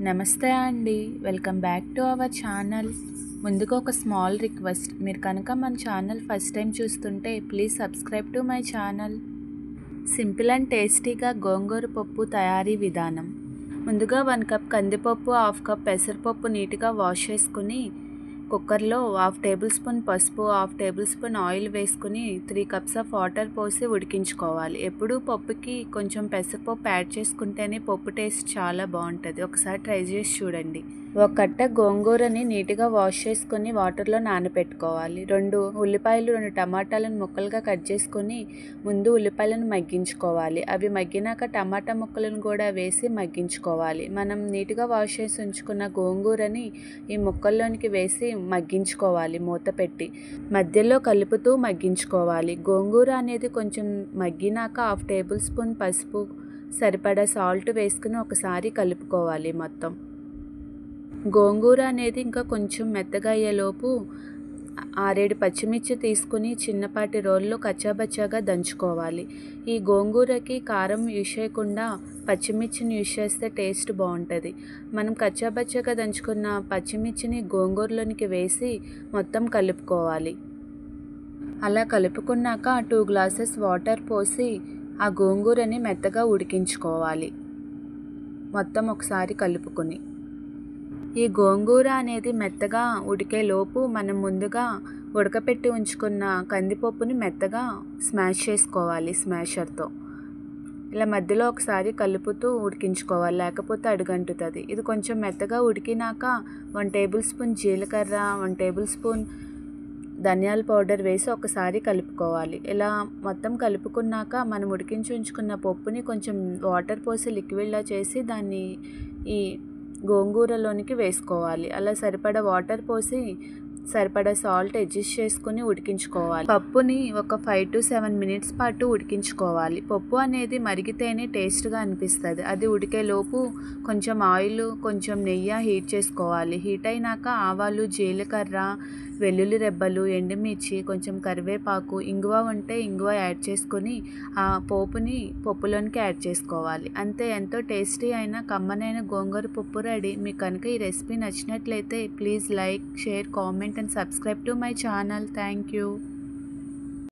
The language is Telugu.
నమస్తే అండి. Welcome back to our channel. ముందుగా ఒక స్మాల్ రిక్వెస్ట్, మీరు కనుక మన ఛానల్ ఫస్ట్ టైం చూస్తుంటే please subscribe to my channel. Simple and టేస్టీగా గోంగూర పప్పు తయారీ విధానం. ముందుగా 1 కప్ కందిపప్పు, 1/2 కప్ పెసరపప్పు నీట్గా వాష్ చేసుకుని కుక్కర్లో 1/2 టేబుల్ స్పూన్ పసుపు, 1/2 టేబుల్ స్పూన్ ఆయిల్ వేసుకుని 3 కప్స్ ఆఫ్ వాటర్ పోసి ఉడికించుకోవాలి. ఎప్పుడూ పప్పుకి కొంచెం పెసరపప్పు యాడ్ చేసుకుంటేనే పప్పు టేస్ట్ చాలా బాగుంటుంది. ఒకసారి ట్రై చేసి చూడండి. ఒక కట్ట గోంగూరని నీట్గా వాష్ చేసుకుని వాటర్లో నానబెట్టుకోవాలి. 2 ఉల్లిపాయలు, 2 టమాటాలను ముక్కలుగా కట్ చేసుకొని ముందు ఉల్లిపాయలను మగ్గించుకోవాలి. అవి మగ్గినాక టమాటా ముక్కలను కూడా వేసి మగ్గించుకోవాలి. మనం నీట్గా వాష్ చేసి ఉంచుకున్న గోంగూరని ఈ ముక్కల్లోనికి వేసి మగ్గించుకోవాలి మూత పెట్టి. మధ్యలో కలుపుతూ మగ్గించుకోవాలి. గోంగూర అనేది కొంచెం మగ్గినాక 1/2 టేబుల్ స్పూన్ పసుపు, సరిపడా సాల్ట్ వేసుకుని ఒకసారి కలుపుకోవాలి మొత్తం. గోంగూర అనేది ఇంకా కొంచెం మెత్తగా అయ్యేలోపు 6-7 పచ్చిమిర్చి తీసుకుని చిన్నపాటి రోల్లో కచ్చాబచ్చాగా దంచుకోవాలి. ఈ గోంగూరకి కారం యూజ్ చేయకుండా పచ్చిమిర్చిని యూజ్ చేస్తే టేస్ట్ బాగుంటుంది. మనం కచ్చాబచ్చాగా దంచుకున్న పచ్చిమిర్చిని గోంగూరలోనికి వేసి మొత్తం కలుపుకోవాలి. అలా కలుపుకున్నాక 2 గ్లాసెస్ వాటర్ పోసి ఆ గోంగూరని మెత్తగా ఉడికించుకోవాలి. మొత్తం ఒకసారి కలుపుకొని ఈ గోంగూర అనేది మెత్తగా ఉడికేలోపు మనం ముందుగా ఉడకపెట్టి ఉంచుకున్న కందిపప్పుని మెత్తగా స్మాష్ చేసుకోవాలి స్మాషర్తో. ఇలా మధ్యలో ఒకసారి కలుపుతూ ఉడికించుకోవాలి, లేకపోతే అడుగంటుతుంది. ఇది కొంచెం మెత్తగా ఉడికినాక 1 టేబుల్ స్పూన్ జీలకర్ర, 1 టేబుల్ స్పూన్ ధనియాల పౌడర్ వేసి ఒకసారి కలుపుకోవాలి. ఇలా మొత్తం కలుపుకున్నాక మనం ఉడికించి ఉంచుకున్న పప్పుని కొంచెం వాటర్ పోసి లిక్విడ్లా చేసి దాన్ని ఈ గోంగూరలోనికి వేసుకోవాలి. అలా సరిపడా వాటర్ పోసి సరిపడా సాల్ట్ అడ్జస్ట్ చేసుకుని ఉడికించుకోవాలి. పప్పుని ఒక 5 to 7 మినిట్స్ పాటు ఉడికించుకోవాలి. పప్పు అనేది మరిగితేనే టేస్ట్గా అనిపిస్తుంది. అది ఉడికేలోపు కొంచెం ఆయిల్, కొంచెం నెయ్యి హీట్ చేసుకోవాలి. హీట్ అయినాక ఆవాలు, జీలకర్ర, వెల్లుల్లి రెబ్బలు, ఎండుమిర్చి, కొంచెం కరివేపాకు, ఇంగువ ఉంటే ఇంగువ యాడ్ చేసుకొని ఆ పోపుని పప్పులోనికి యాడ్ చేసుకోవాలి. అంతే, ఎంతో టేస్టీ అయిన కమ్మనైన గోంగూర పప్పు రెడీ. మీకు కనుక ఈ రెసిపీ నచ్చినట్లయితే please like, share, comment and subscribe to my channel. Thank you.